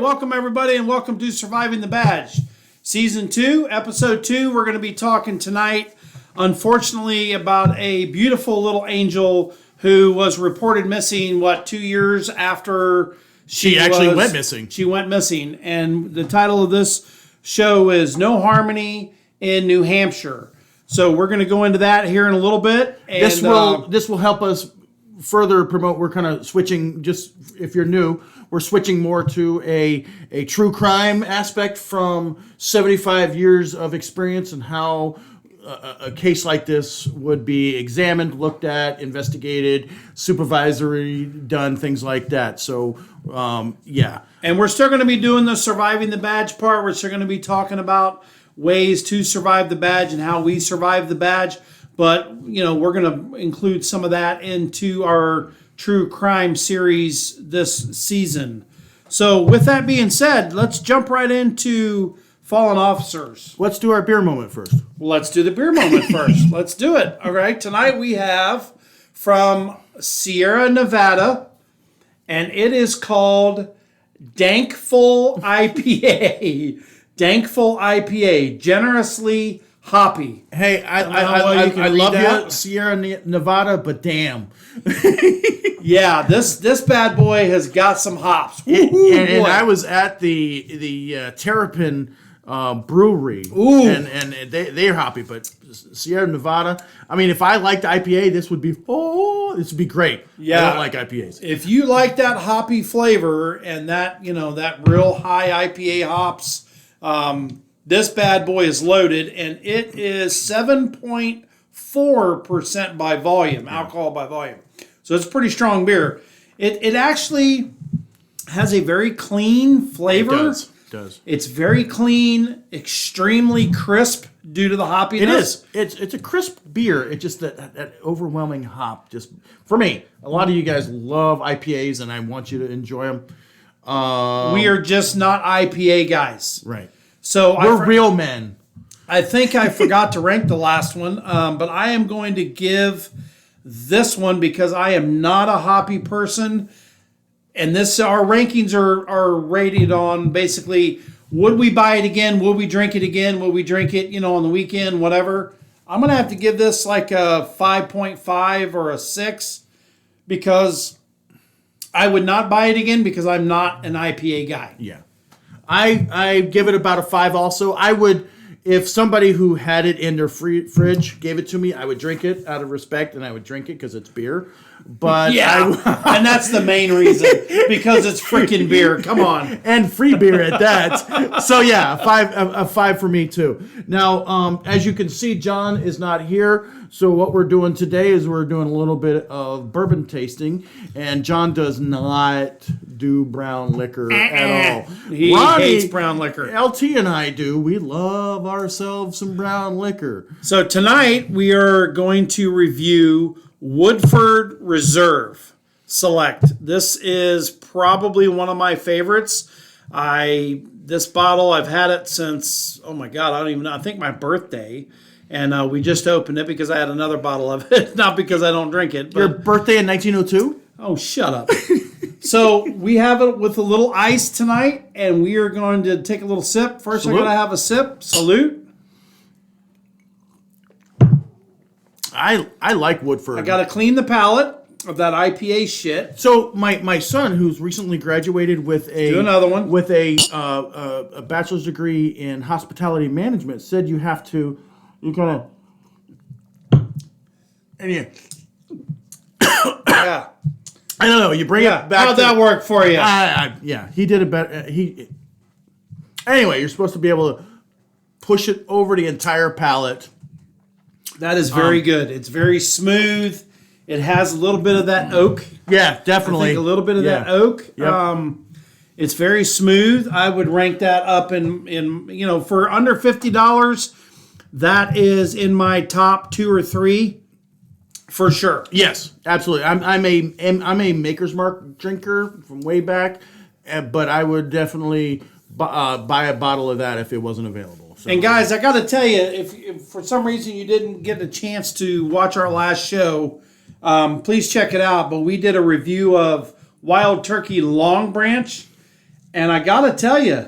welcome everybody and welcome to Surviving the Badge. Season 2, Episode 2. We're going to be talking tonight, unfortunately, about a beautiful little angel who was reported missing, 2 years after she actually went missing. She went missing. And the title of this show is No Harmony in New Hampshire. So we're going to go into that here in a little bit. And this will help us further promote. We're kind of switching, just if you're new, we're switching more to a true crime aspect from 75 years of experience and how a case like this would be examined, looked at, investigated, supervisory done, things like that. So, yeah. And we're still going to be doing the Surviving the Badge part. We're still going to be talking about ways to survive the badge and how we survive the badge. But, we're going to include some of that into our true crime series this season. So with that being said, let's jump right into fallen officers. Let's do our beer moment first. Let's do the beer moment first. Let's do it. All right. Tonight we have from Sierra Nevada, and it is called Dankful IPA. Dankful IPA. Generously hoppy. Hey, I love you, Sierra Nevada, but damn. Yeah, this bad boy has got some hops. And I was at the Terrapin brewery. Ooh. And they're hoppy, but Sierra Nevada, I mean, if I liked IPA, this would be great. Yeah. I don't like IPAs. If you like that hoppy flavor and that, that real high IPA hops, this bad boy is loaded, and it is 7.4% by volume, alcohol by volume. So it's pretty strong beer. It actually has a very clean flavor. It does. It's very clean, extremely crisp due to the hoppiness. It is. It's a crisp beer. It's just that overwhelming hop. Just for me, a lot of you guys love IPAs, and I want you to enjoy them. We are just not IPA guys. Right. So we're real men. I think I forgot to rank the last one, but I am going to give this one because I am not a hoppy person, and our rankings are rated on basically would we buy it again, would we drink it again, would we drink it on the weekend, whatever. I'm gonna have to give this like a 5.5 or a 6 because I would not buy it again because I'm not an IPA guy. Yeah. I give it about a 5 also. I would, if somebody who had it in their fridge gave it to me, I would drink it out of respect, and I would drink it because it's beer. But yeah, and that's the main reason, because it's freaking beer. Come on. And free beer at that. So yeah, a 5 for me too. Now, as you can see, John is not here. So what we're doing today is we're doing a little bit of bourbon tasting, and John does not do brown liquor at all. He hates brown liquor. LT and I do. We love ourselves some brown liquor. So tonight we are going to review Woodford Reserve Select. This is probably one of my favorites. This bottle, I've had it since, oh my God, I don't even know. I think my birthday. And we just opened it because I had another bottle of it. Not because I don't drink it. But, your birthday in 1902? Oh, shut up. So we have it with a little ice tonight, and we are going to take a little sip. First, I'm going to have a sip. Salute. I like Woodford. I got to clean the palate of that IPA shit. So my son, who's recently graduated with a bachelor's degree in hospitality management, said you kind of yeah. I don't know. You bring it back. How'd that work for you? Yeah, he did it better. Anyway, you're supposed to be able to push it over the entire palate. That is very good. It's very smooth. It has a little bit of that oak. Yeah, definitely. I think a little bit of that oak. Yep. It's very smooth. I would rank that up in for under $50. That is in my top 2 or 3 for sure. Yes, absolutely. I'm a Maker's Mark drinker from way back, but I would definitely buy a bottle of that if it wasn't available. So. And guys, I got to tell you, if for some reason you didn't get a chance to watch our last show, please check it out. But we did a review of Wild Turkey Long Branch, And I gotta tell you,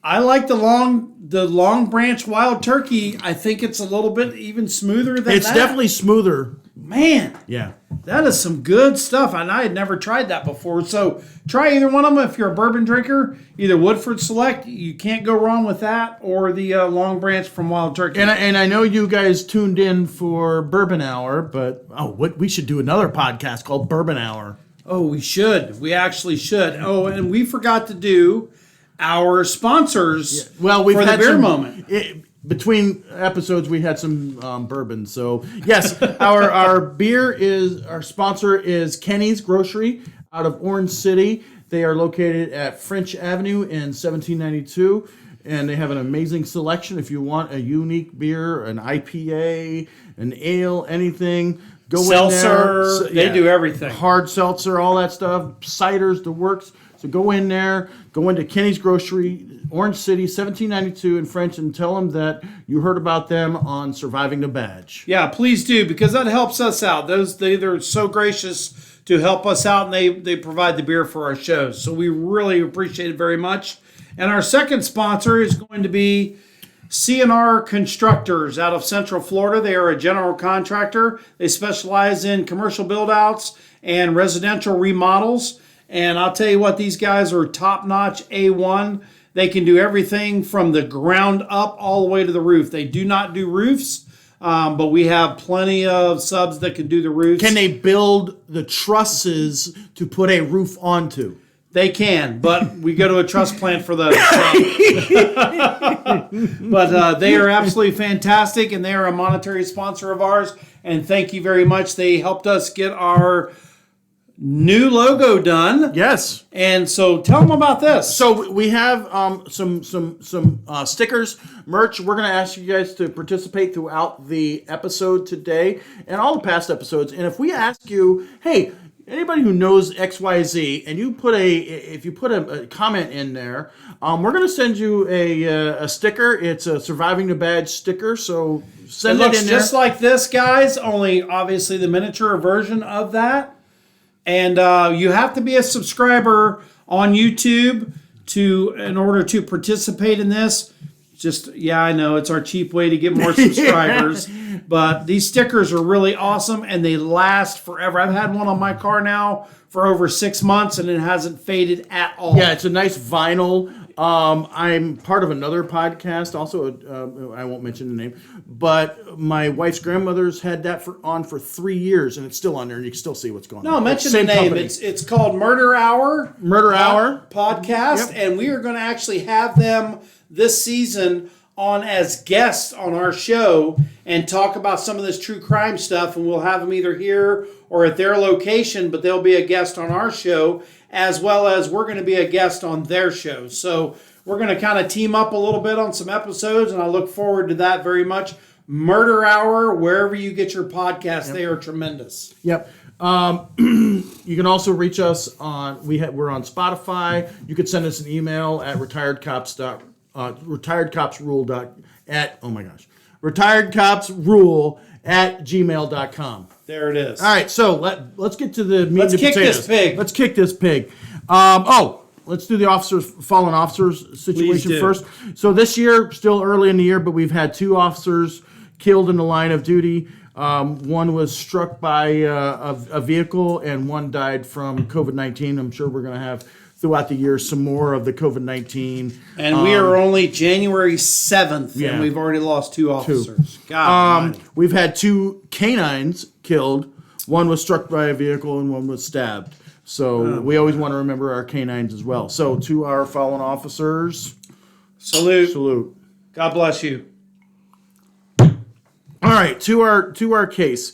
I like the long branch wild turkey. I think it's a little bit even smoother than It's that. definitely smoother. Man, Yeah. that is some good stuff, and I had never tried that before. So try either one of them if you're a bourbon drinker. Either Woodford Select, you can't go wrong with that, or the Long Branch from Wild Turkey. And I know you guys tuned in for Bourbon Hour, but we should do another podcast called Bourbon Hour. Oh, we should. We actually should. Oh, and we forgot to do our sponsors Well, we've for the had beer some, moment. Between episodes, we had some bourbon. So yes, our sponsor is Kenny's Grocery out of Orange City. They are located at French Avenue in 1792, and they have an amazing selection. If you want a unique beer, an IPA, an ale, anything, go Seltzer, in there. they do everything. Hard seltzer, all that stuff, ciders, the works. So go in there, go into Kenny's Grocery, Orange City, 1792 in French, and tell them that you heard about them on Surviving the Badge. Yeah, please do, because that helps us out. They're so gracious to help us out, and they provide the beer for our shows. So we really appreciate it very much. And our second sponsor is going to be C&R Constructors out of Central Florida. They are a general contractor. They specialize in commercial build-outs and residential remodels. And I'll tell you what, these guys are top-notch A1. They can do everything from the ground up all the way to the roof. They do not do roofs, but we have plenty of subs that can do the roofs. Can they build the trusses to put a roof onto? They can, but we go to a truss plant for those. But they are absolutely fantastic, and they are a monetary sponsor of ours. And thank you very much. They helped us get our new logo done. Yes. And so tell them about this. So we have some stickers, merch. We're going to ask you guys to participate throughout the episode today and all the past episodes. And if we ask you, hey, anybody who knows XYZ, and you put a comment in there, we're going to send you a sticker. It's a Surviving the Badge sticker. So send it in there. It looks just like this, guys, only obviously the miniature version of that. And you have to be a subscriber on YouTube in order to participate in this. I know it's our cheap way to get more subscribers, but these stickers are really awesome and they last forever. I've had one on my car now for over 6 months and it hasn't faded at all. Yeah, it's a nice vinyl. I'm part of another podcast, also, I won't mention the name, but my wife's grandmother's had that on for 3 years, and it's still on there, and you can still see what's going on. No, mention the name. It's called Murder Hour. Podcast, and we are going to actually have them this season on as guests on our show and talk about some of this true crime stuff, and we'll have them either here or at their location, but they'll be a guest on our show, as well as we're going to be a guest on their show. So we're going to kind of team up a little bit on some episodes, and I look forward to that very much. Murder Hour, wherever you get your podcasts, They are tremendous. Yep. You can also reach us on, we're on Spotify. You could send us an email at retiredcopsrule@gmail.com. There it is. All right, so let's get to the meat and potatoes. Let's kick this pig. Let's do the fallen officers situation first. So this year, still early in the year, but we've had 2 officers killed in the line of duty. One was struck by a vehicle, and one died from COVID-19. I'm sure we're going to have throughout the year some more of the COVID-19. And we are only January 7th, and we've already lost 2 officers. God, we've had 2 canines killed. One was struck by a vehicle, and one was stabbed. So we always want to remember our canines as well. So to our fallen officers, salute. God bless you. All right, to our case.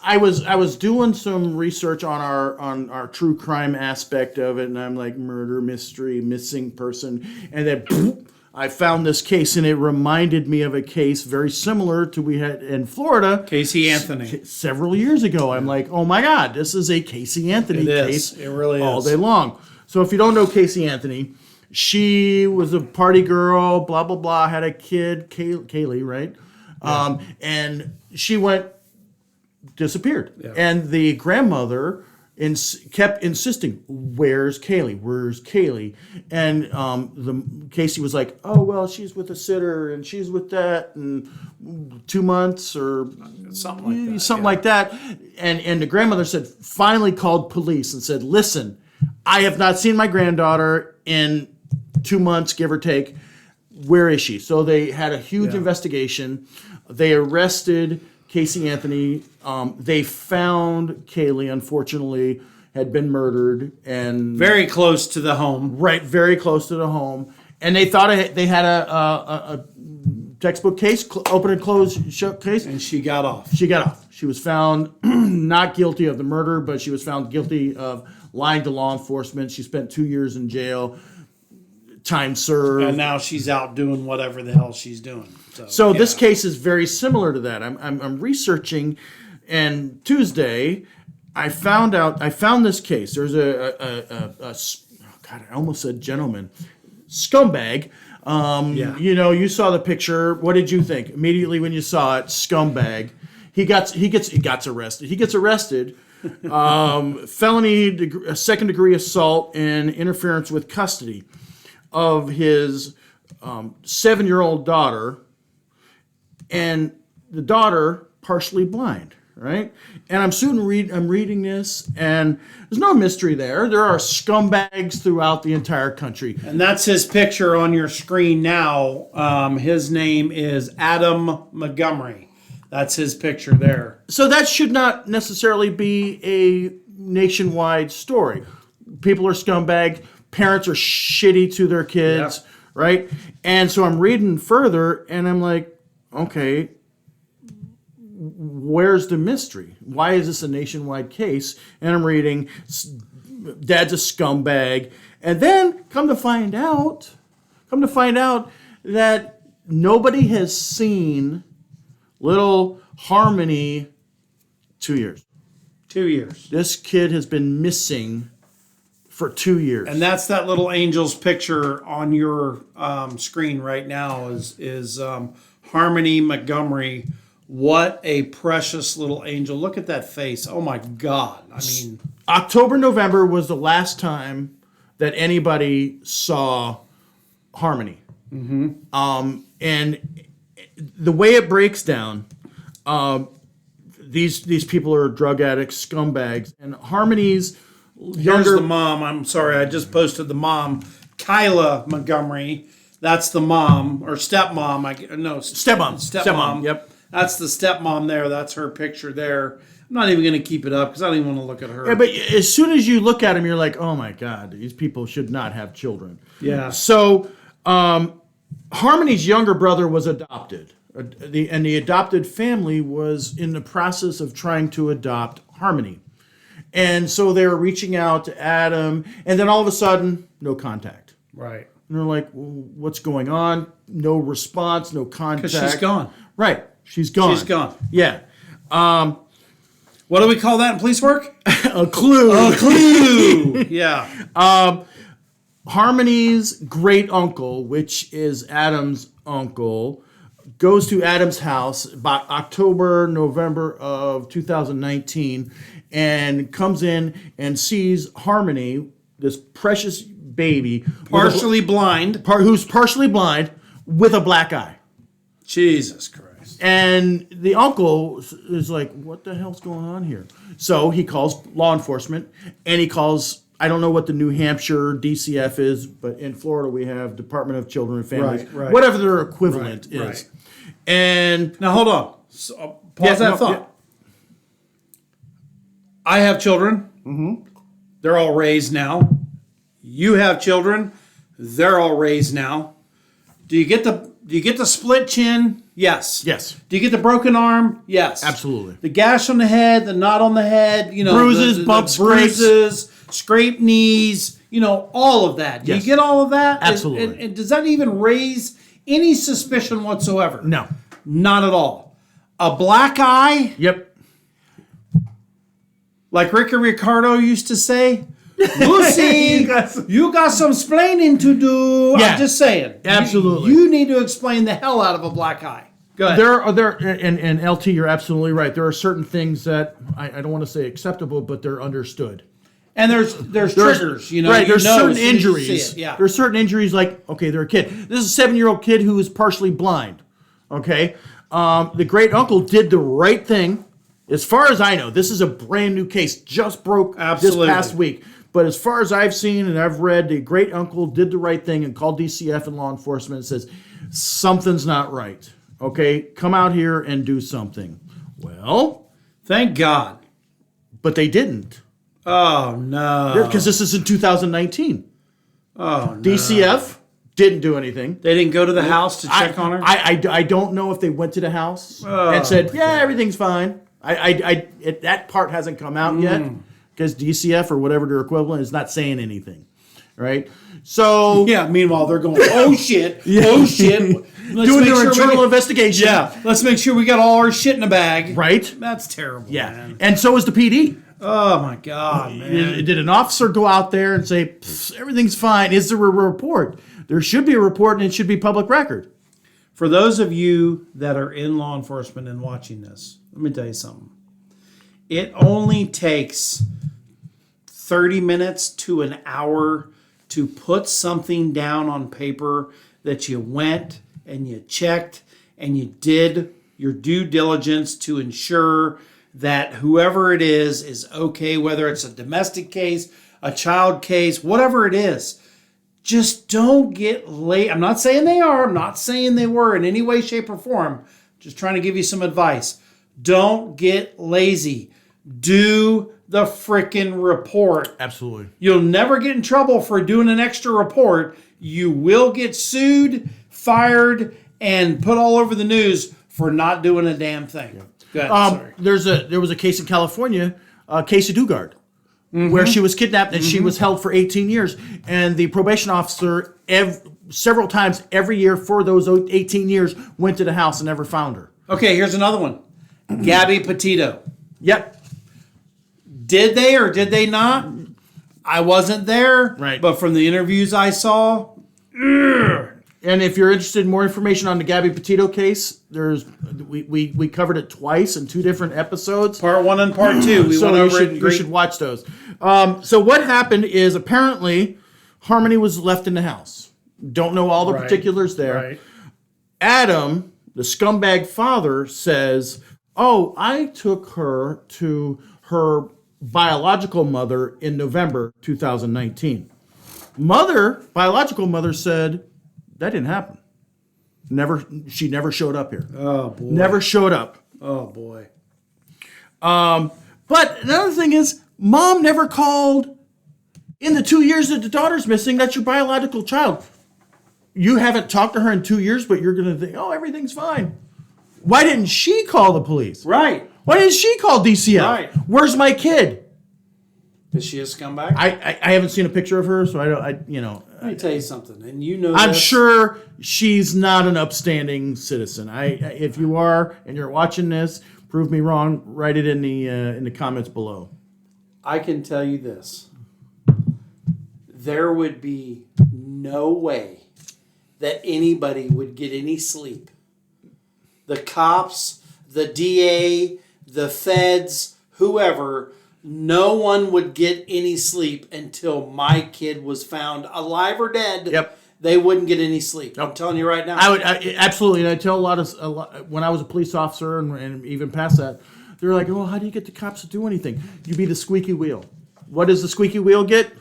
I was doing some research on our true crime aspect of it, and I'm like, murder, mystery, missing person, and then I found this case, and it reminded me of a case very similar to we had in Florida. Casey Anthony. Several years ago. I'm like, oh my God, this is a Casey Anthony case. It really is. All day long. So if you don't know Casey Anthony, she was a party girl, blah, blah, blah, had a kid, Kaylee, right? Yeah. And she disappeared. Yeah. And the grandmother kept insisting, "Where's Kaylee? Where's Kaylee?" And Casey was like, "Oh well, she's with a sitter, and she's with that, and 2 months or something like that." And the grandmother finally called police and said, "Listen, I have not seen my granddaughter in 2 months, give or take. Where is she?" So they had a huge investigation. They arrested Casey Anthony. They found Kaylee, unfortunately, had been murdered, and very close to the home. Right, very close to the home. And they thought they had a textbook case, open and close case. And she got off. She got off. She was found not guilty of the murder, but she was found guilty of lying to law enforcement. She spent 2 years in jail, time served. And now she's out doing whatever the hell she's doing. So this case is very similar to that. I'm researching, and Tuesday I found this case. There's God, I almost said gentleman, scumbag. You saw the picture. What did you think immediately when you saw it? Scumbag. He gets arrested. He gets arrested. Felony, second degree assault and interference with custody of his 7-year-old daughter, and the daughter partially blind, right? And I'm reading this, and there's no mystery there. There are scumbags throughout the entire country. And that's his picture on your screen now. His name is Adam Montgomery. That's his picture there. So that should not necessarily be a nationwide story. People are scumbag. Parents are shitty to their kids, right? And so I'm reading further, and I'm like, okay, where's the mystery? Why is this a nationwide case? And I'm reading, dad's a scumbag. And then come to find out that nobody has seen little Harmony 2 years. 2 years. This kid has been missing for 2 years. And that's that little angel's picture on your screen right now is Harmony Montgomery. What a precious little angel. Look at that face. Oh my God. I mean, October, November was the last time that anybody saw Harmony. Mm-hmm. And the way it breaks down, these people are drug addicts, scumbags, and Harmony's here's the mom. I'm sorry, I just posted the mom, Kyla Montgomery. That's the mom or stepmom. Stepmom. Yep. That's the stepmom there. That's her picture there. I'm not even going to keep it up because I don't even want to look at her. Yeah, but as soon as you look at them, you're like, oh my God, these people should not have children. Yeah. So Harmony's younger brother was adopted. And the adopted family was in the process of trying to adopt Harmony. And so they were reaching out to Adam, and then all of a sudden, no contact. Right. And they're like, well, what's going on? No response, no contact. Because she's gone. Right. She's gone. She's gone. Yeah. What do we call that in police work? A clue. A clue. Yeah. Harmony's great uncle, which is Adam's uncle, goes to Adam's house about October, November of 2019 and comes in and sees Harmony, this precious baby, partially blind, who's partially blind with a black eye. Jesus Christ. And the uncle is like, what the hell's going on here? So he calls law enforcement, and he calls, I don't know what the New Hampshire DCF is, but in Florida we have Department of Children and Families, right. Whatever their equivalent is. Right. And now hold on. Pause that thought. Yeah. I have children. Mm-hmm. They're all raised now. You have children. They're all raised now. Do you get the split chin? Yes. Yes. Do you get the broken arm? Yes. Absolutely. The gash on the head, the knot on the head, bruises, bumps, bruises, scraped knees, all of that. Do you get all of that? Absolutely. And does that even raise any suspicion whatsoever? No. Not at all. A black eye? Yep. Like Ricky Ricardo used to say, Lucy, you got some splaining to do. Yeah. I'm just saying. Absolutely. You need to explain the hell out of a black eye. Go ahead. And LT, you're absolutely right. There are certain things that I don't want to say acceptable, but they're understood. And there's triggers, you know. Right, there's certain as soon as you see injuries. it, yeah. There's certain injuries like, okay, they're a kid. This is a 7-year-old kid who is partially blind. Okay? The great uncle did the right thing. As far as I know, this is a brand new case. Just broke Absolutely. this past week. But as far as I've seen and I've read, the great uncle did the right thing and called DCF and law enforcement and says, something's not right. Okay? Come out here and do something. Well, Thank God. but they didn't. Oh, no. Because this is in 2019. Oh, no. DCF didn't do anything. They didn't go to the house to check on her? I don't know if they went to the house and said, yeah, everything's fine. That part hasn't come out yet because DCF or whatever their equivalent is not saying anything, right? So Yeah, meanwhile, they're going, oh, shit. Oh, shit. Let's doing make their sure internal investigation. Yeah, let's make sure we got all our shit in a bag. Right? That's terrible, Yeah. man. And so is the PD. Oh, my God, man. Did an officer go out there and say, everything's fine? Is there a report? There should be a report and it should be public record. For those of you that are in law enforcement and watching this, let me tell you something. It only takes 30 minutes to an hour to put something down on paper that you went and you checked and you did your due diligence to ensure that whoever it is okay, whether it's a domestic case, a child case, whatever it is. Just don't get late. I'm not saying they are. I'm not saying they were in any way, shape, or form. Just trying to give you some advice. Don't get lazy. Do the frickin' report. Absolutely. You'll never get in trouble for doing an extra report. You will get sued, fired, and put all over the news for not doing a damn thing. Yeah. Go ahead, sorry. There was a case in California, Casey Dugard, where she was kidnapped and she was held for 18 years. And the probation officer, several times every year for those 18 years, went to the house and never found her. Okay, here's another one. Gabby Petito. Yep. Did they or did they not? I wasn't there. Right. But from the interviews I saw, And if you're interested in more information on the Gabby Petito case, we covered it twice in 2 different episodes. part 1 and part 2. We So went over you should watch those. So what happened is apparently Harmony was left in the house. Don't know all the particulars there. Right. Adam, the scumbag father, says, oh, I took her to her biological mother in November 2019. Biological mother said, that didn't happen. She never showed up here. Oh, boy. Never showed up. Oh, boy. But another thing is, mom never called in the 2 years that the daughter's missing. That's your biological child. You haven't talked to her in 2 years, but you're going to think, oh, everything's fine. Why didn't she call the police? Right. Why didn't she call DCF? Right. Where's my kid? Is she a scumbag? I haven't seen a picture of her, so Let me tell you something, and you know I'm this. sure she's not an upstanding citizen. If you are and you're watching this, prove me wrong. Write it in the comments below. I can tell you this. There would be no way that anybody would get any sleep. The cops, the DA, the feds, whoever, no one would get any sleep until my kid was found alive or dead. Yep. They wouldn't get any sleep. I'm telling you right now. Absolutely, and I tell a lot when I was a police officer and even past that, they're like, "Oh, how do you get the cops to do anything? You be the squeaky wheel." What does the squeaky wheel get?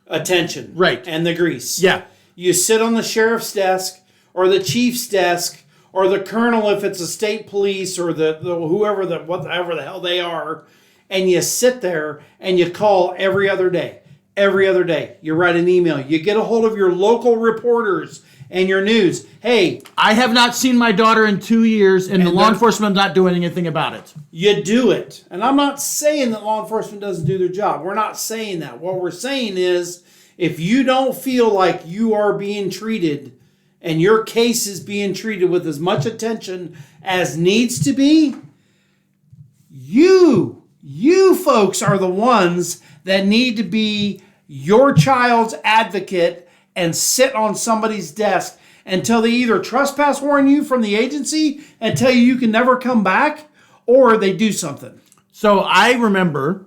Attention. Right. And the grease. Yeah. You sit on the sheriff's desk or the chief's desk or the colonel if it's a state police or the whoever whatever the hell they are, and you sit there and you call every other day. Every other day. You write an email. You get a hold of your local reporters and your news. Hey, I have not seen my daughter in 2 years, and the law enforcement not doing anything about it. you do it. And I'm not saying that law enforcement doesn't do their job. We're not saying that. What we're saying is if you don't feel like you are being treated and your case is being treated with as much attention as needs to be, you folks are the ones that need to be your child's advocate and sit on somebody's desk until they either trespass warn you from the agency and tell you you can never come back, or they do something. So I remember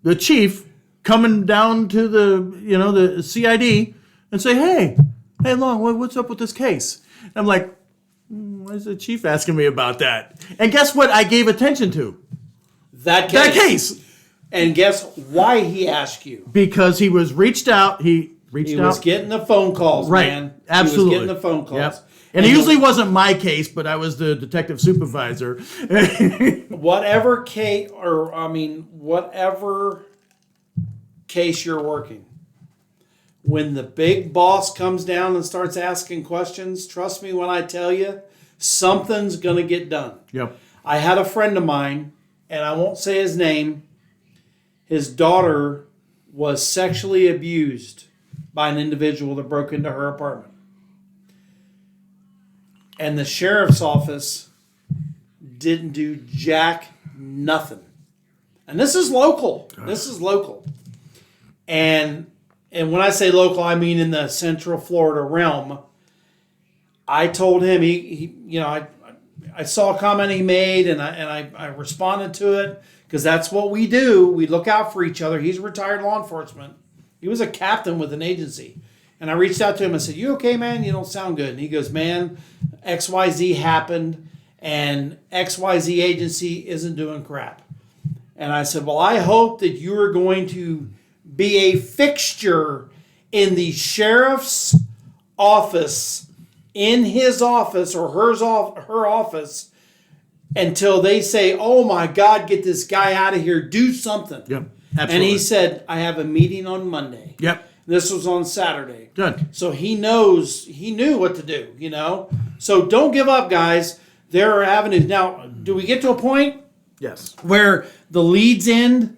the chief coming down to the CID and say, hey, Long, what's up with this case? And I'm like, why is the chief asking me about that? And guess what I gave attention to? That case. And guess why he asked you? Because he was reached out. He was getting the phone calls, right. Man. Absolutely. He was getting the phone calls. Yep. And it usually wasn't my case, but I was the detective supervisor. Whatever case you're working, when the big boss comes down and starts asking questions, trust me when I tell you, something's going to get done. Yep. I had a friend of mine, and I won't say his name. His daughter was sexually abused by an individual that broke into her apartment. And the sheriff's office didn't do jack nothing. And this is local. And when I say local, I mean in the Central Florida realm. I told him I saw a comment he made, and I responded to it because that's what we do. We look out for each other. He's retired law enforcement. He was a captain with an agency. And I reached out to him and said, you okay, man? You don't sound good. And he goes, man, XYZ happened, and XYZ agency isn't doing crap. And I said, well, I hope that you are going to be a fixture in the sheriff's office, in his office or her office, until they say, oh my God, get this guy out of here, do something. Yep, absolutely. And he said, I have a meeting on Monday. Yep. This was on Saturday. Good. So he knew what to do, So don't give up, guys. There are avenues. Now, do we get to a point? Yes. Where the leads end,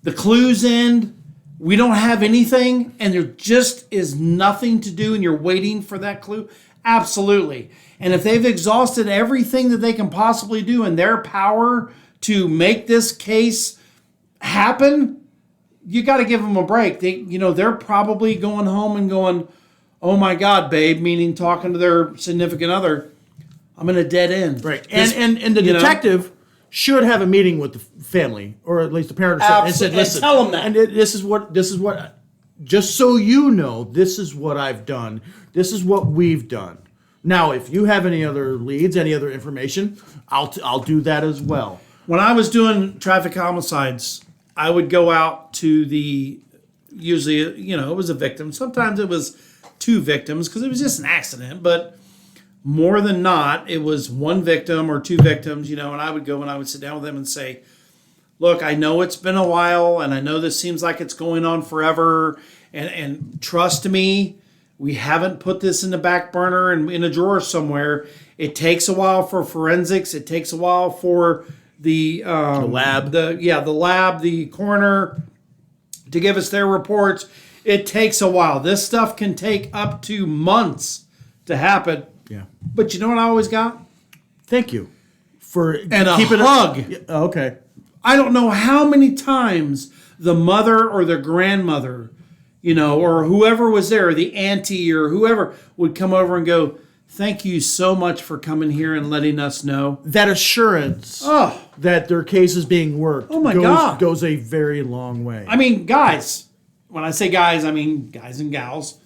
the clues end, we don't have anything, and there just is nothing to do, and you're waiting for that clue? Absolutely. And if they've exhausted everything that they can possibly do in their power to make this case happen, you got to give them a break. They're probably going home and going, oh my God, babe, meaning talking to their significant other, I'm in a dead end. Right. And the detective should have a meeting with the family, or at least the parent or something, and said, listen, tell them that. And this is what, just so you know, this is what I've done. This is what we've done. Now, if you have any other leads, any other information, I'll do that as well. When I was doing traffic homicides, I would go out to usually, it was a victim. Sometimes it was two victims because it was just an accident, but more than not, it was one victim or two victims, and I would go and I would sit down with them and say, look, I know it's been a while, and I know this seems like it's going on forever, and trust me, we haven't put this in the back burner and in a drawer somewhere. It takes a while for forensics. It takes a while for the lab. The lab, the coroner to give us their reports. It takes a while. This stuff can take up to months to happen. Yeah. But you know what I always got? Thank you for and a hug. Okay. I don't know how many times the mother or the grandmother, or whoever was there, the auntie or whoever would come over and go, thank you so much for coming here and letting us know. That assurance that their case is being worked goes a very long way. I mean, guys, when I say guys, I mean guys and gals.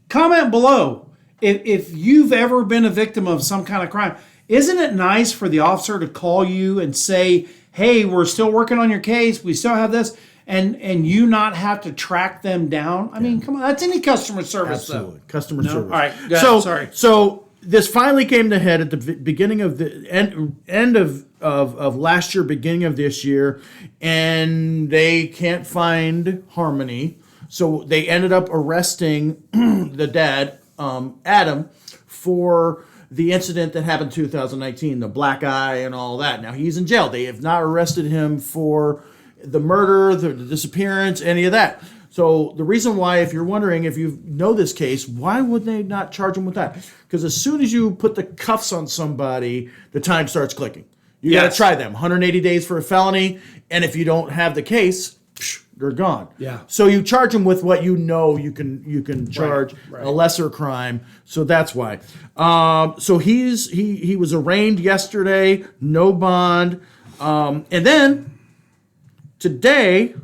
Comment below if you've ever been a victim of some kind of crime. Isn't it nice for the officer to call you and say, hey, we're still working on your case. We still have this. And you not have to track them down. I mean, come on, that's any customer service, Absolutely. Though. Customer service. All right, go ahead. Sorry. So this finally came to head at the beginning of the end of last year, beginning of this year, and they can't find Harmony, so they ended up arresting the dad, Adam, for the incident that happened in 2019, the black eye and all that. Now he's in jail. They have not arrested him for the murder, the disappearance, any of that. So the reason why, if you're wondering, if you know this case, why would they not charge him with that? Because as soon as you put the cuffs on somebody, the time starts clicking. You got to try them. 180 days for a felony, and if you don't have the case, they're gone. Yeah. So you charge them with what you know you can charge a lesser crime. So that's why. So he was arraigned yesterday, no bond, and then today.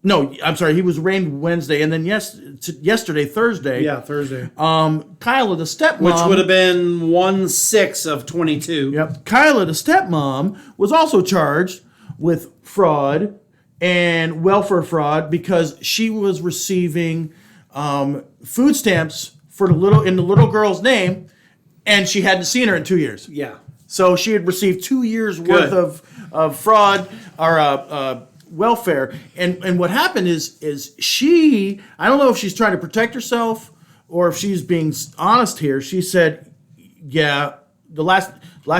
No, I'm sorry. He was arraigned Wednesday, and then yesterday, Thursday. Yeah, Thursday. Kyla, the stepmom, Which would have been 1/6 of 22. Yep. Kyla, the stepmom, was also charged with fraud and welfare fraud because she was receiving food stamps for in the little girl's name, and she hadn't seen her in 2 years. Yeah. So she had received 2 years worth of fraud or welfare. And what happened is she, I don't know if she's trying to protect herself or if she's being honest here. She said, yeah, the last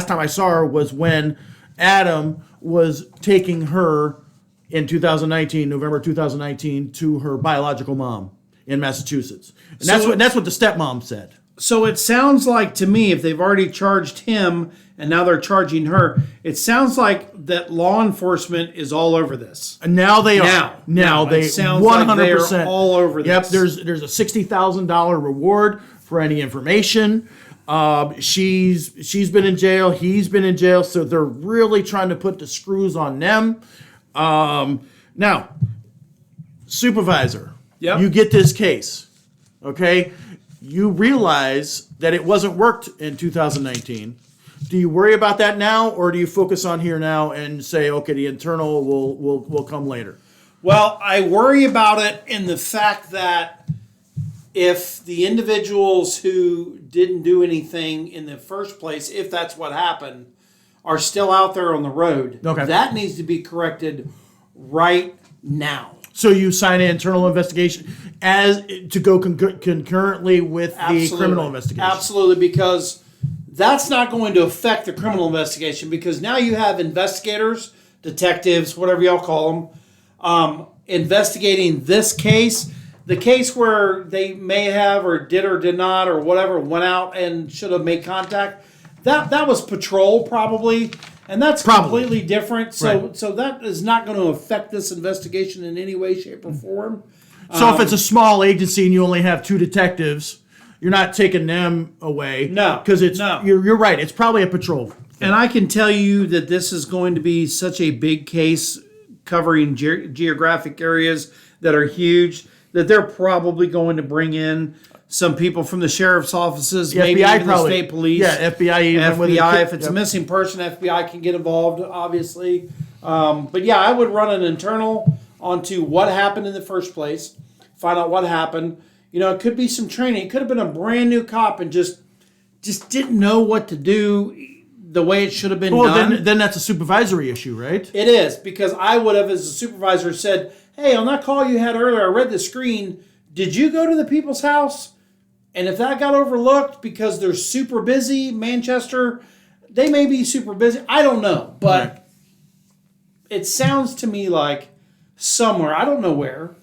time I saw her was when Adam was taking her in 2019, November 2019, to her biological mom in Massachusetts. And that's what the stepmom said. So it sounds like to me, if they've already charged him and now they're charging her, it sounds like that law enforcement is all over this. And now they are. Now they it sounds 100% like they're all over this. Yep, there's a $60,000 reward for any information. She's been in jail. He's been in jail. So they're really trying to put the screws on them. Now, supervisor, you get this case, okay? You realize that it wasn't worked in 2019. Do you worry about that now, or do you focus on here now and say, okay, the internal will come later? Well, I worry about it in the fact that if the individuals who didn't do anything in the first place, if that's what happened, are still out there on the road, that needs to be corrected right now. So you sign an internal investigation as to go concurrently with the criminal investigation? Absolutely, because that's not going to affect the criminal investigation, because now you have investigators, detectives, whatever y'all call them, investigating this case. The case where they may have or did not or whatever went out and should have made contact, that was patrol probably. And that's completely different. So that is not going to affect this investigation in any way, shape, or form. So if it's a small agency and you only have 2 detectives, you're not taking them away. No. Because you're right. It's probably a patrol. And I can tell you that this is going to be such a big case covering geographic areas that are huge that they're probably going to bring in some people from the sheriff's offices, maybe FBI even probably. the state police. Yeah, FBI. Even FBI, if it's a missing person, FBI can get involved, obviously. But yeah, I would run an internal onto what happened in the first place, find out what happened. You know, it could be some training. It could have been a brand new cop and just didn't know what to do the way it should have been done. Then that's a supervisory issue, right? It is, because I would have, as a supervisor, said, hey, on that call you had earlier, I read the screen. Did you go to the people's house? And if that got overlooked because they're super busy, Manchester, they may be super busy. I don't know. But it sounds to me like somewhere, I don't know where,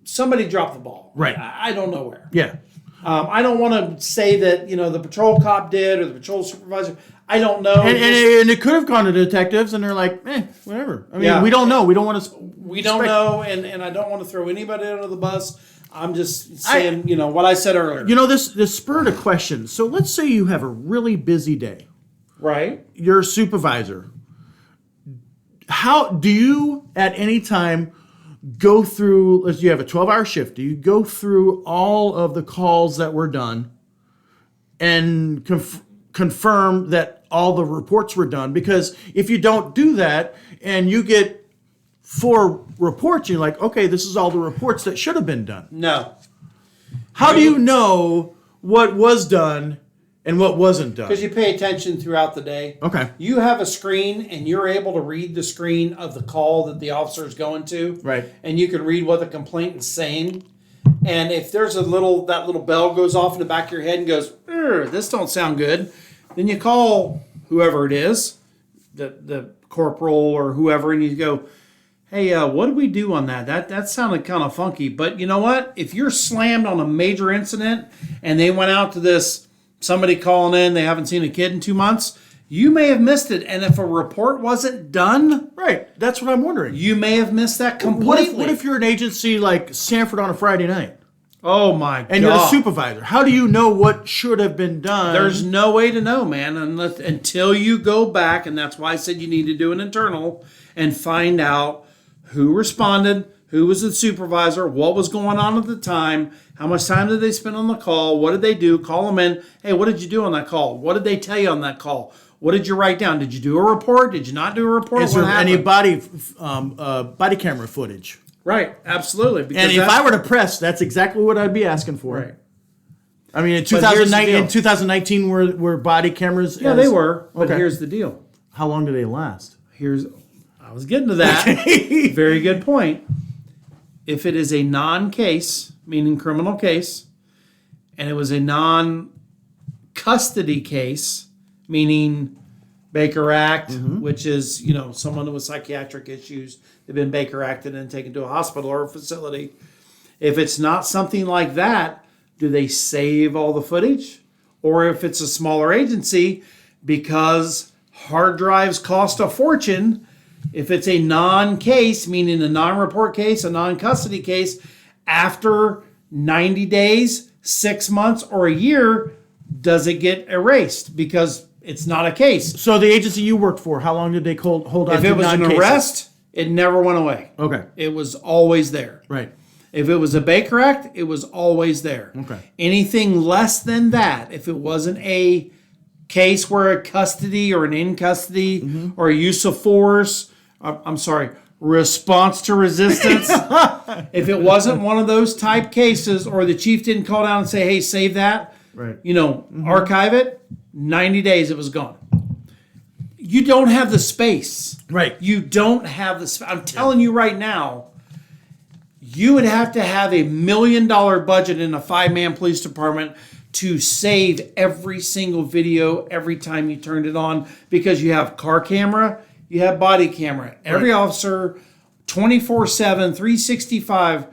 somebody dropped the ball. Right. I don't know where. Yeah. I don't want to say that, the patrol cop did or the patrol supervisor. I don't know. And it could have gone to detectives, and they're like, whatever. I mean, we don't know. We don't want to. We don't know, and I don't want to throw anybody under the bus. I'm just saying, what I said earlier. This spurred a question. So let's say you have a really busy day. Right. You're a supervisor. How do you at any time go through, you have a 12-hour shift, do you go through all of the calls that were done and confirm that all the reports were done? Because if you don't do that and you get 4 reports, you're like, okay, this is all the reports that should have been done. No. How do you know what was done and what wasn't done? Because you pay attention throughout the day. Okay. You have a screen, and you're able to read the screen of the call that the officer is going to. Right. And you can read what the complainant is saying. And if there's that little bell goes off in the back of your head and goes, this don't sound good, then you call whoever it is, the corporal or whoever, and you go, hey, what did we do on that? That sounded kind of funky. But you know what? If you're slammed on a major incident and they went out to this, somebody calling in, they haven't seen a kid in 2 months, You may have missed it, and if a report wasn't done, Right. That's what I'm wondering. you may have missed that completely. What if you're an agency like Sanford on a Friday night Oh my and God. you're the supervisor? How do you know what should have been done? There's no way to know, man, until you go back, and that's why I said you need to do an internal and find out who responded, who was the supervisor, what was going on at the time, how much time did they spend on the call, what did they do, call them in, hey, what did you do on that call? What did they tell you on that call? What did you write down? Did you do a report? Did you not do a report? Is What there any happened? body camera footage? Right, absolutely. Because And if I were to press, that's exactly what I'd be asking for. Right. I mean, in But here's the deal. 2019 were body cameras. Yeah, they were. But Okay. here's the deal. How long do they last? I was getting to that. Very good point. If it is a non-case, meaning criminal case, and it was a non-custody case, meaning Baker Act, which is, someone with psychiatric issues, they've been Baker Acted and taken to a hospital or a facility. If it's not something like that, do they save all the footage? Or if it's a smaller agency, because hard drives cost a fortune, if it's a non-case, meaning a non-report case, a non-custody case, after 90 days, 6 months, or a year, does it get erased? Because it's not a case. So the agency you worked for, how long did they hold on If to it was an non-cases? arrest, it never went away. Okay. It was always there. Right. If it was a Baker Act, it was always there. Okay. Anything less than that, if it wasn't a case where a custody or an in custody or a use of force, response to resistance, if it wasn't one of those type cases, or the chief didn't call down and say, hey, save that, Right. archive it, 90 days it was gone. You don't have the space. Right. You don't have the space. I'm telling you right now, you would have to have $1 million budget in a 5-man police department to save every single video every time you turned it on, because you have car camera, you have body camera, every officer, 24/7, 365,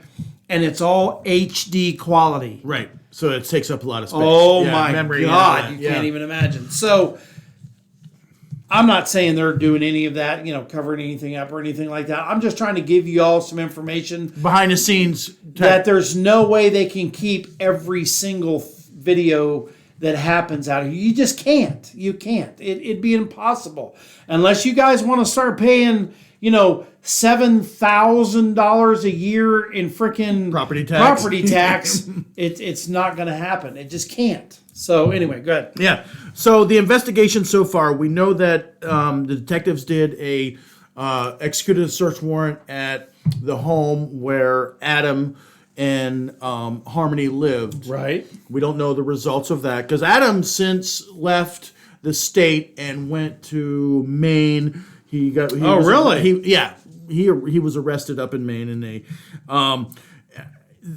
and it's all HD quality. Right. So it takes up a lot of space. Oh Yeah, my memory God, and you can't even imagine. So I'm not saying they're doing any of that, covering anything up or anything like that. I'm just trying to give you all some information behind the scenes. that there's no way they can keep every single video that happens out of you. You just can't. You can't. It'd be impossible. Unless you guys want to start paying, $7,000 a year in freaking Property tax. It's not going to happen. It just can't. So anyway, go ahead. Yeah. So the investigation so far, we know that the detectives did executed a search warrant at the home where Adam and Harmony lived. Right. We don't know the results of that because Adam since left the state and went to Maine. He was arrested up in Maine, and they.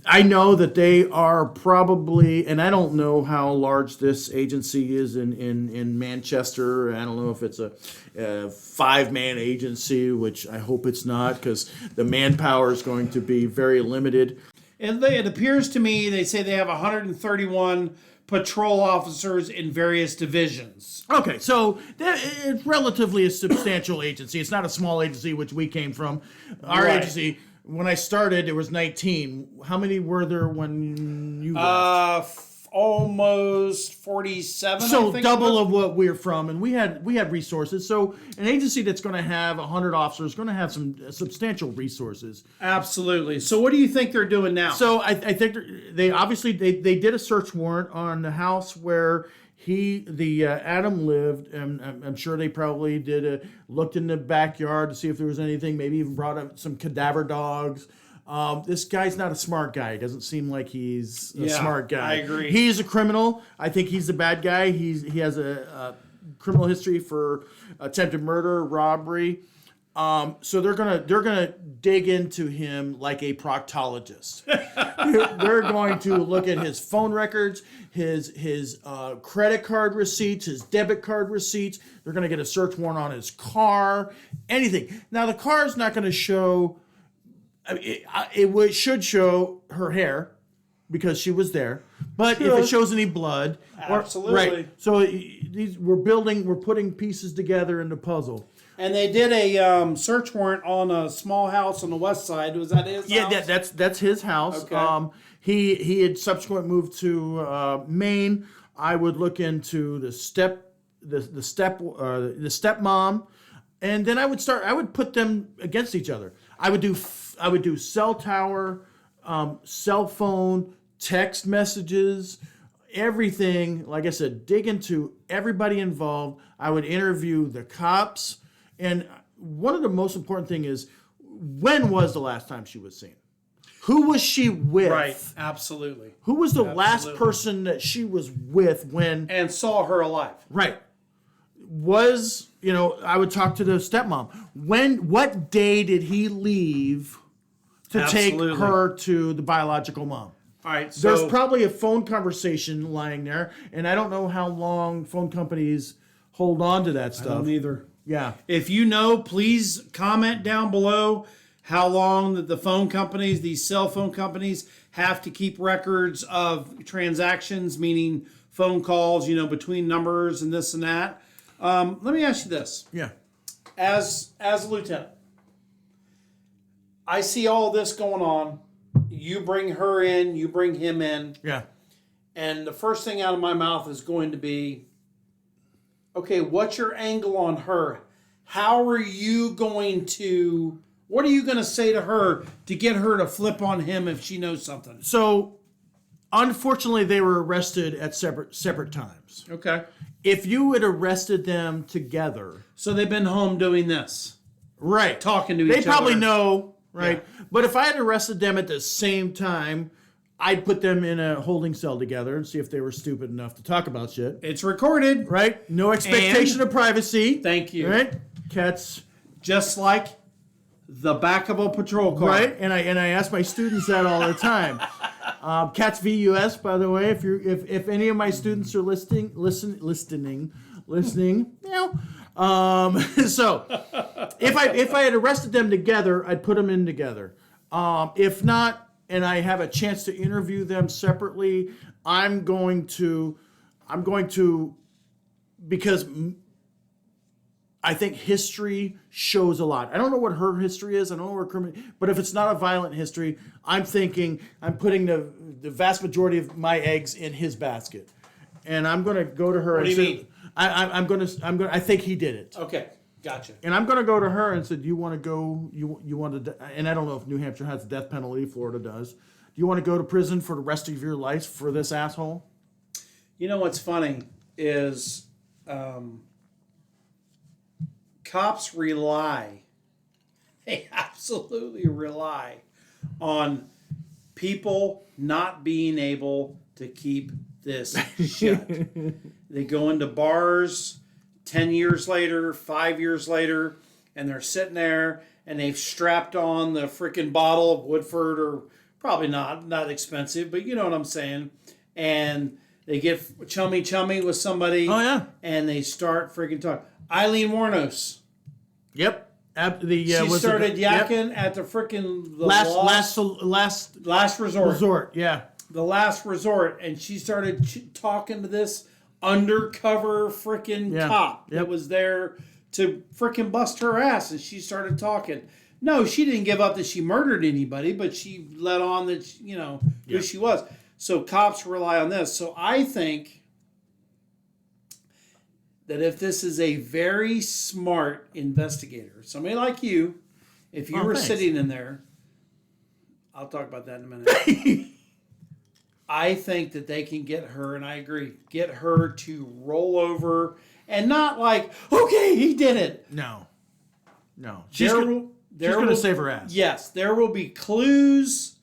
I know that they are probably, and I don't know how large this agency is in Manchester. I don't know if it's a 5-man agency, which I hope it's not, because the manpower is going to be very limited. It appears to me they say they have 131 patrol officers in various divisions. Okay, so it's relatively a substantial agency. It's not a small agency, which we came from. Our agency, when I started, it was 19. How many were there when you left? Almost 47. So I think double of what we're from, and we had resources. So an agency that's going to have 100 officers is going to have some substantial resources. Absolutely. So what do you think they're doing now? So I think they obviously they did a search warrant on the house where Adam lived, and I'm sure they probably looked in the backyard to see if there was anything. Maybe even brought up some cadaver dogs. This guy's not a smart guy. He doesn't seem like he's a smart guy. I agree. He's a criminal. I think he's a bad guy. He has a criminal history for attempted murder, robbery. So they're gonna dig into him like a proctologist. They're going to look at his phone records, his credit card receipts, his debit card receipts. They're gonna get a search warrant on his car, anything. Now the car's not gonna show. It should show her hair because she was there. But if it shows any blood, Absolutely. right? So we're putting pieces together in the puzzle. And they did a search warrant on a small house on the west side. Was that his house? Yeah, that's his house. Okay. He had subsequently moved to Maine. I would look into the stepmom, and then I would put them against each other. I would do cell tower, cell phone, text messages, everything. Like I said, dig into everybody involved. I would interview the cops. And one of the most important thing is, when was the last time she was seen? Who was she with? Right, absolutely. Who was the last person that she was with when... And saw her alive. Right. I would talk to the stepmom. What day did he leave to take her to the biological mom? All right, so... There's probably a phone conversation lying there, and I don't know how long phone companies hold on to that stuff. I don't either. Yeah. If you know, please comment down below how long that the phone companies, these cell phone companies, have to keep records of transactions, meaning phone calls, between numbers and this and that. Let me ask you this. Yeah. As a lieutenant, I see all this going on. You bring her in, you bring him in. Yeah. And the first thing out of my mouth is going to be, okay, what's your angle on her? What are you going to say to her to get her to flip on him if she knows something? So, unfortunately, they were arrested at separate times. Okay. If you had arrested them together... So they've been home doing this. Right. Talking to each other. They probably know, right? Yeah. But if I had arrested them at the same time, I'd put them in a holding cell together and see if they were stupid enough to talk about shit. It's recorded. Right? No expectation of privacy. Thank you. Right? Cats. Just like the back of a patrol car. Right? And I ask my students that all the time. Cats VUS, by the way, if any of my students are listening, meow. So if I had arrested them together, I'd put them in together. If not, and I have a chance to interview them separately, I'm going to, because I think history shows a lot. I don't know what her history is. I don't know her criminal, but if it's not a violent history, I'm thinking I'm putting the vast majority of my eggs in his basket, and I'm going to go to her. What do you mean? I think he did it. Okay, gotcha. And I'm going to go to her and say, "Do you want to go? You want to?" And I don't know if New Hampshire has the death penalty. Florida does. Do you want to go to prison for the rest of your life for this asshole? You know what's funny is cops rely. They absolutely rely on people not being able to keep this shut. They go into bars 10 years later, 5 years later, and they're sitting there and they've strapped on the freaking bottle of Woodford, or probably not expensive, but you know what I'm saying. And they get chummy with somebody. Oh, yeah. And they start freaking talking. Eileen Warnos. Yep. She started yakking at the freaking last resort. Yeah. The last resort, and she started talking to this undercover freaking cop that was there to freaking bust her ass, and she started talking. No, she didn't give up that she murdered anybody, but she let on that who she was. So cops rely on this. So I think that if this is a very smart investigator, somebody like you, if you were sitting in there, I'll talk about that in a minute. I think that they can get her, and I agree, get her to roll over and not like, okay, he did it. No. She's going to save her ass. Yes, there will be clues.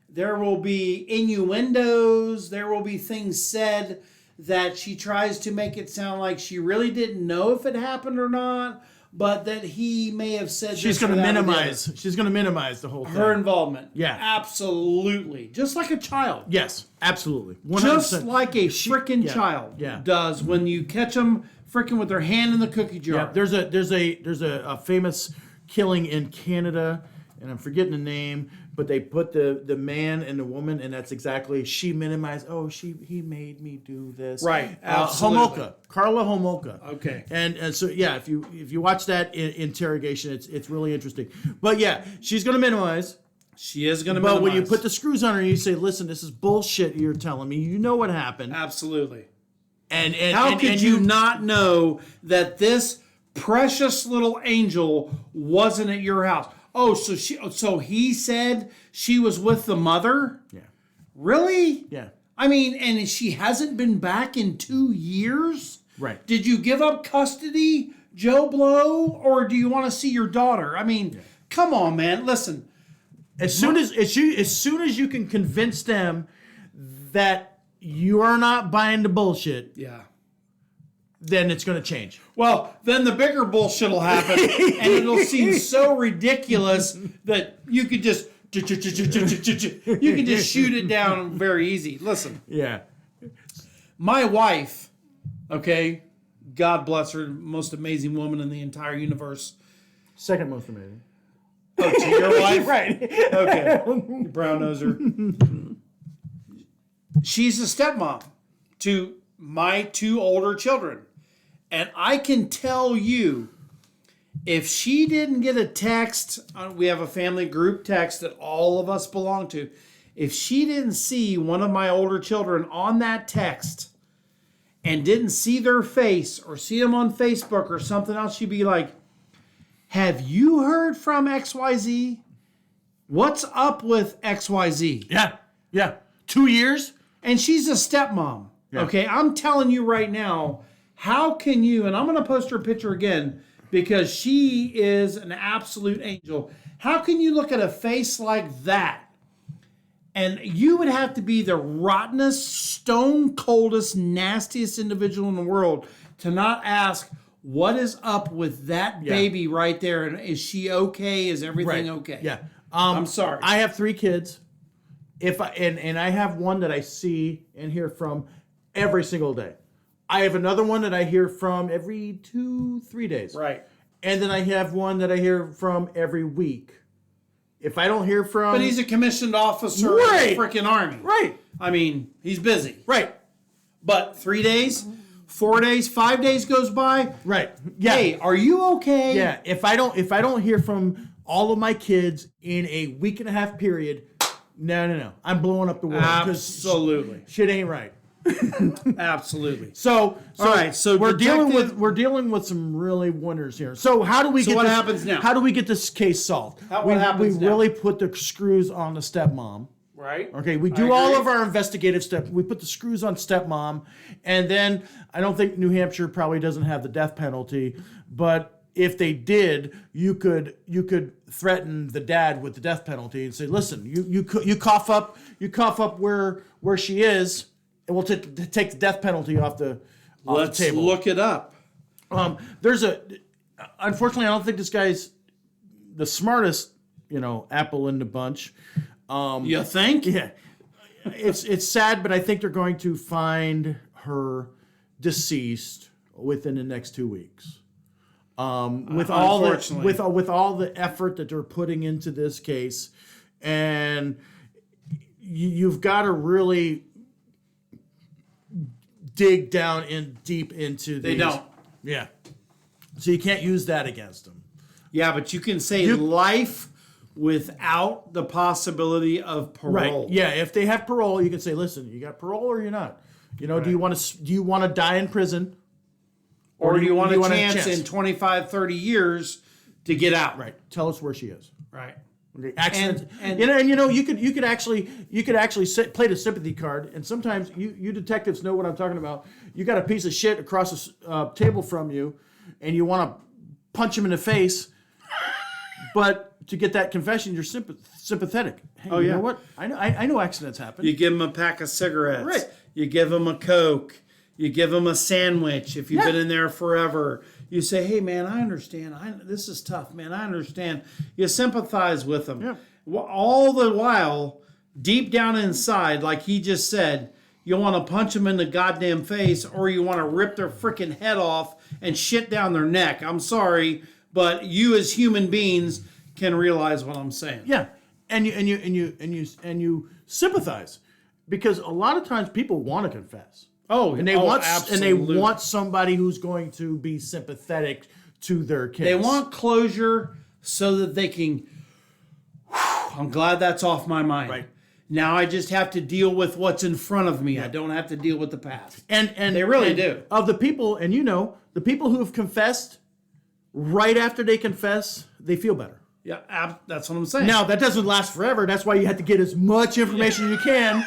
There will be innuendos. There will be things said that she tries to make it sound like she really didn't know if it happened or not, but that he may have said she's going to minimize. She's going to minimize the whole thing. Her involvement. Yeah. Absolutely. Just like a child. Yes, absolutely. 100%. Just like a freaking child does when you catch them freaking with their hand in the cookie jar. Yeah, there's a famous killing in Canada. and I'm forgetting the name, but they put the man and the woman, and that's exactly, she minimized, he made me do this. Right, absolutely. Carla Homolka. Okay. And so, yeah, if you watch that interrogation, it's really interesting. But yeah, she's going to minimize. She is going to But minimize. when you put the screws on her and you say, listen, this is bullshit you're telling me. You know what happened. Absolutely. And how could you not know that this precious little angel wasn't at your house? Oh, so he said she was with the mother? Yeah. Really? Yeah. I mean, and she hasn't been back in 2 years? Right. Did you give up custody, Joe Blow, or do you want to see your daughter? I mean, come on, man. Listen. As soon as you can convince them that you are not buying the bullshit, Yeah. then it's going to change. Well, then the bigger bullshit will happen, and it'll seem so ridiculous that you could just you can just shoot it down very easy. Listen, Yeah. my wife, okay, God bless her, most amazing woman in the entire universe. Second most amazing. Oh, to your wife? Right. Okay. You brown noser. She's a stepmom to my 2 older children. And I can tell you, if she didn't get a text, we have a family group text that all of us belong to. If she didn't see one of my older children on that text and didn't see their face or see them on Facebook or something else, she'd be like, have you heard from XYZ? What's up with XYZ? Yeah. Yeah. 2 years? And she's a stepmom. Yeah. Okay, I'm telling you right now, how can you, and I'm going to post her picture again because she is an absolute angel. How can you look at a face like that? And you would have to be the rottenest, stone coldest, nastiest individual in the world to not ask, what is up with that baby right there? And is she okay? Is everything okay? Yeah. I'm sorry. I have 3 kids. And I have one that I see and hear from every single day. I have another one that I hear from every 2-3 days. Right. And then I have one that I hear from every week. If I don't hear from... But he's a commissioned officer Right. in the freaking army. Right. I mean, he's busy. Right. But 3 days, 4 days, 5 days goes by. Right. Yeah. Hey, are you okay? Yeah. If I don't hear from all of my kids in a week and a half period, no. I'm blowing up the world. 'Cause Absolutely. Shit ain't right. Absolutely. So all right. So we're detective- dealing with some really winners here. So how do we So get what this, happens now? How do we get this case solved? What happens we now? really put the screws on the stepmom. Right. Okay, we I do all agree. of our investigative stuff. We put the screws on stepmom, and then I don't think New Hampshire probably doesn't have the death penalty, but if they did, you could threaten the dad with the death penalty and say, "Listen, you cough up where she is, and we'll take the death penalty off the Let's table." look it up. Unfortunately, I don't think this guy's the smartest, apple in the bunch. You think? Yeah, it's sad, but I think they're going to find her deceased within the next 2 weeks. With all the effort that they're putting into this case, and you've got to really dig down deep into these. They don't. Yeah. So you can't use that against them. Yeah, but you can say life without the possibility of parole. Right. Yeah. If they have parole, you can say, "Listen, you got parole or you're not. Do you want to die in prison, Or do you want a want chance in 25, 30 years to get out? Right. Tell us where she is." Right. Okay. Accident. And you could actually play the sympathy card, and sometimes you detectives know what I'm talking about. You got a piece of shit across the table from you, and you want to punch him in the face, but to get that confession, you're sympathetic. Hey, you know what? I know accidents happen. You give them a pack of cigarettes. Right. You give them a Coke. You give them a sandwich if you've been in there forever. You say, "Hey, man, I understand. This is tough, man. I understand." You sympathize with them. Yeah. All the while, deep down inside, like he just said, you want to punch them in the goddamn face or you want to rip their freaking head off and shit down their neck. I'm sorry, but you as human beings can realize what I'm saying. Yeah, and you sympathize, because a lot of times people want to confess. And they want somebody who's going to be sympathetic to their kids. They want closure so that they can. I'm glad that's off my mind. Right. Now I just have to deal with what's in front of me. I don't have to deal with the past. And they really do. Of the people, and the people who have confessed, right after they confess, they feel better. Yeah, that's what I'm saying. Now, that doesn't last forever. That's why you have to get as much information as you can.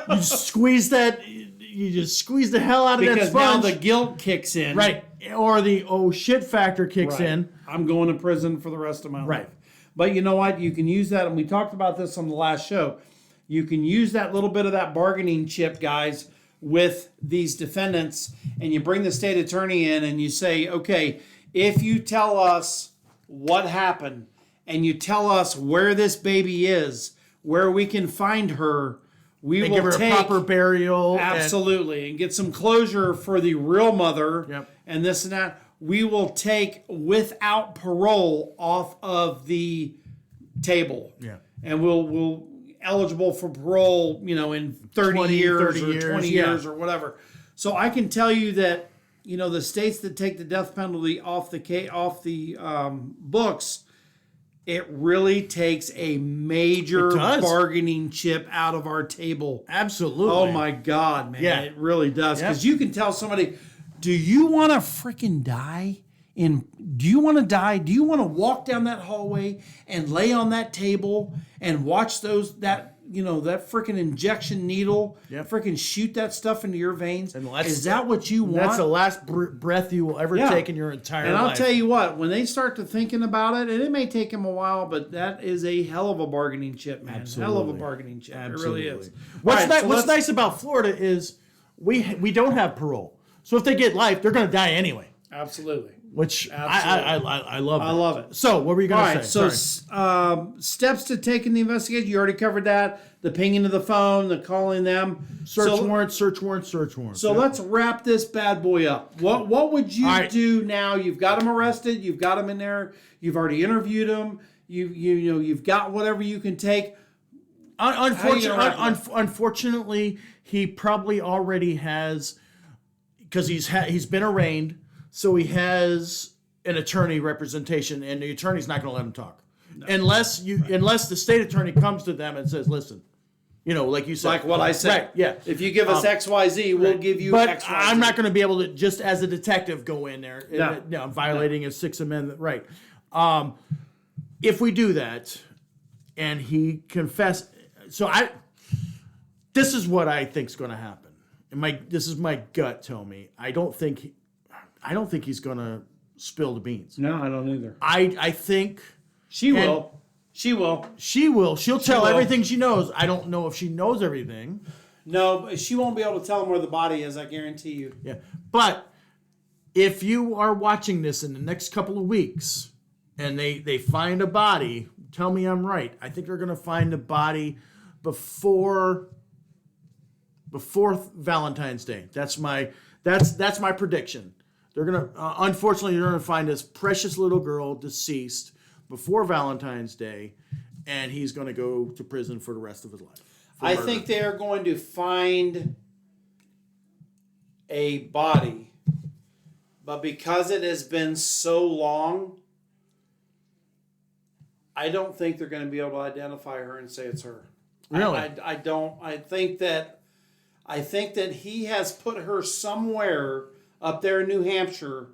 You just squeeze the hell out of that because sponge. now the guilt kicks in. Right. Or the oh shit factor kicks in. I'm going to prison for the rest of my Right. life. But you know what? You can use that, and we talked about this on the last show. You can use that little bit of that bargaining chip, guys, with these defendants, and you bring the state attorney in and you say, okay, if you tell us what happened and you tell us where this baby is, where we can find her, we will give her take a proper burial. Absolutely. And get some closure for the real mother. Yep. And this and that. We will take without parole off of the table. Yeah. And we'll eligible for parole, in 30 years or 20 years or whatever. So I can tell you that, the states that take the death penalty off the books, it really takes a major bargaining chip out of our table. Absolutely. Oh my God, man. Yeah. It really does. Because you can tell somebody, do you want to freaking die? Do you want to die? Do you want to walk down that hallway and lay on that table and watch that freaking injection needle freaking shoot that stuff into your veins? Is that what you want? That's the last breath you will ever take in your entire life. And I'll tell you what, when they start to thinking about it, and it may take them a while, but that is a hell of a bargaining chip, man. Absolutely. Hell of a bargaining chip. Absolutely. It really is. What's nice about Florida is we don't have parole. So if they get life, they're going to die anyway. Absolutely. Which Absolutely. I love. I love it. So what were you going to say? So steps to take in the investigation. You already covered that. The pinging of the phone, the calling them. Search warrant. So let's wrap this bad boy up. What would you do now? You've got him arrested. You've got him in there. You've already interviewed him. You've got whatever you can take. Unfortunately, he probably already has, because he's been arraigned. So he has an attorney representation, and the attorney's not going to let him talk unless the state attorney comes to them and says, "Listen, like you said, like what I said, right? Yeah. If you give us XYZ, we'll give you but XYZ." I'm not going to be able to just as a detective go in there. No, I'm violating his Sixth Amendment right. If we do that, and he confessed, this is what I think is going to happen. And this is my gut tell me. I don't think he's going to spill the beans. No, I don't either. I think she will. She will. She'll tell everything she knows. I don't know if she knows everything. No, but she won't be able to tell him where the body is, I guarantee you. Yeah. But if you are watching this in the next couple of weeks and they find a body, tell me I'm right. I think they're going to find a body before Valentine's Day. That's my prediction. They're gonna unfortunately they're gonna find this precious little girl deceased before Valentine's Day, and he's gonna go to prison for the rest of his life. I think they are going to find a body, but because it has been so long, I don't think they're going to be able to identify her and say it's her. Really? I don't. I think that he has put her somewhere up there in New Hampshire,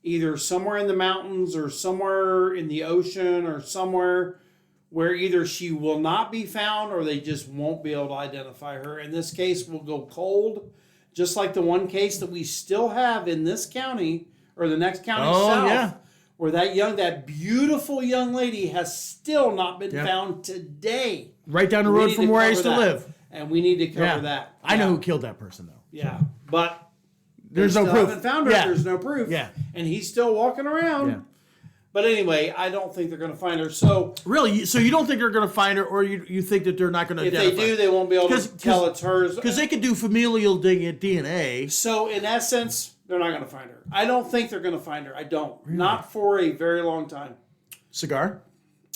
either somewhere in the mountains or somewhere in the ocean or somewhere where either she will not be found or they just won't be able to identify her. And this case will go cold, just like the one case that we still have in this county or the next county south, where that beautiful young lady has still not been found today. Right down the road from where I used to live. And we need to cover that. I know who killed that person, though. Yeah, but there's no proof. Haven't found her. Yeah. There's no proof. Yeah, and he's still walking around. Yeah. But anyway, I don't think they're going to find her. So really, so you don't think they're going to find her, or you think that they're not going to identify? If they do, they won't be able to tell it's hers. Because they could do familial DNA. So in essence, they're not going to find her. I don't think they're going to find her. I don't. Really? Not for a very long time. Cigar?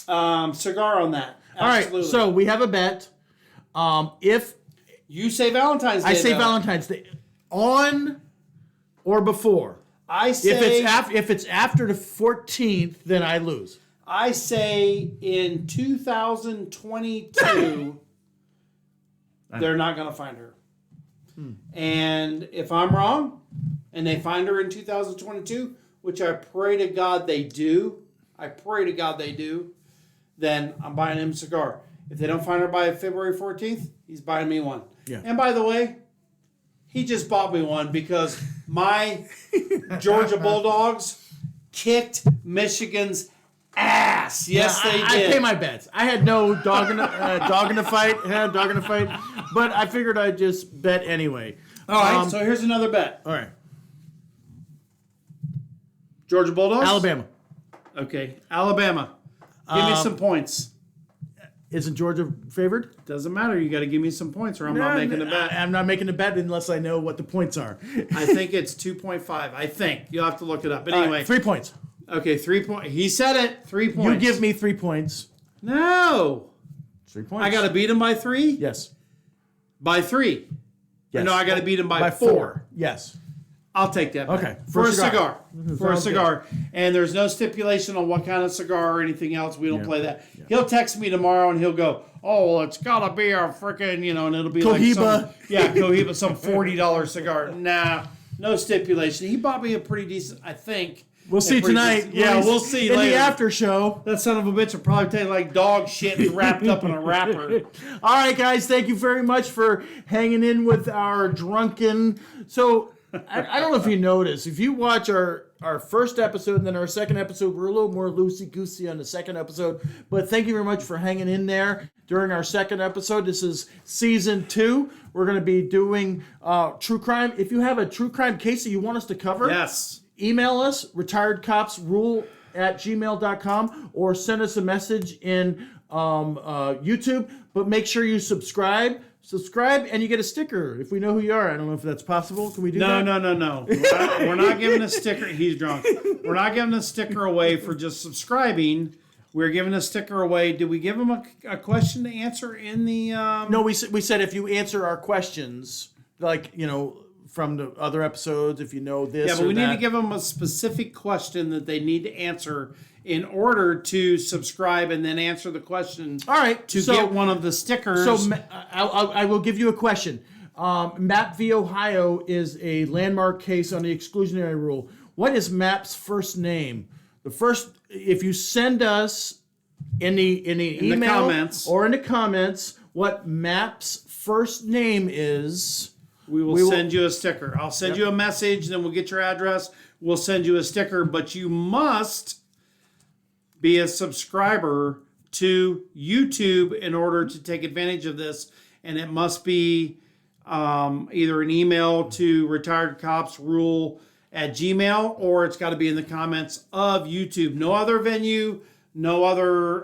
Cigar on that. All right, Absolutely. so we have a bet. If You say Valentine's Day. I say though. Valentine's Day, on or before. I say If it's after the 14th, then I lose. I say in 2022 they're not going to find her. And if I'm wrong and they find her in 2022, which I pray to God they do, then I'm buying him a cigar. If they don't find her by February 14th, he's buying me one. Yeah. And by the way, he just bought me one because my Georgia Bulldogs kicked Michigan's ass. Yes, they did. I pay my bets. I had no dog in the fight. But I figured I'd just bet anyway. All right, so here's another bet. All right. Georgia Bulldogs? Alabama. Okay, Alabama. Give me some points. Isn't Georgia favored? Doesn't matter. You got to give me some points or I'm not making a bet. I'm not making a bet unless I know what the points are. I think it's 2.5. I think. You'll have to look it up. But anyway. 3 points. Okay, 3 points. He said it. 3 points. You give me 3 points. No. 3 points. I got to beat him by 3? Yes. By 3? Yes. No, I got to beat him by 4. Yes. I'll take that. Okay. For a cigar. For a Sounds cigar. And there's no stipulation on what kind of cigar or anything else. We don't play that. Yeah. He'll text me tomorrow and he'll go, oh, well, it's got to be a freaking, and it'll be Cohiba. Cohiba, some $40 cigar. Nah, no stipulation. He bought me a pretty decent, I think. We'll see tonight. Yeah, we'll see in later. the after show. That son of a bitch will probably taste like dog shit wrapped up in a wrapper. All right, guys, thank you very much for hanging in with our drunken. So I don't know if you noticed, if you watch our first episode and then our second episode, we're a little more loosey-goosey on the second episode. But thank you very much for hanging in there during our second episode. This is season 2. We're going to be doing true crime. If you have a true crime case that you want us to cover, yes, email us, retiredcopsrule@gmail.com, or send us a message in YouTube. But make sure you subscribe, and you get a sticker if we know who you are. I don't know if that's possible. Can we do that? No. We're not giving a sticker. He's drunk. We're not giving a sticker away for just subscribing. We're giving a sticker away. Did we give him a question to answer in the... No, we said if you answer our questions, like, from the other episodes, if you know this. Yeah, but or we that. need to give them a specific question that they need to answer in order to subscribe and then answer the question. All right, to get one of the stickers. So I will give you a question. MAP v. Ohio is a landmark case on the exclusionary rule. What is MAP's first name? If you send us in the email the comments, or in the comments what MAP's first name is, we will send you a sticker. I'll send you a message, then we'll get your address. We'll send you a sticker, but you must be a subscriber to YouTube in order to take advantage of this, and it must be either an email to retiredcopsrule@gmail, or it's got to be in the comments of YouTube. No other venue, no other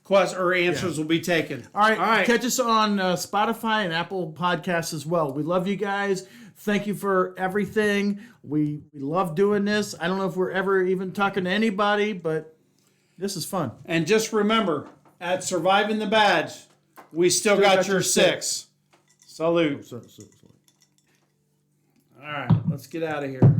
questions or answers will be taken. All right. Catch us on Spotify and Apple Podcasts as well. We love you guys. Thank you for everything. We love doing this. I don't know if we're ever even talking to anybody, but this is fun. And just remember, at Surviving the Badge, we still got your 6. Salute. All right, let's get out of here.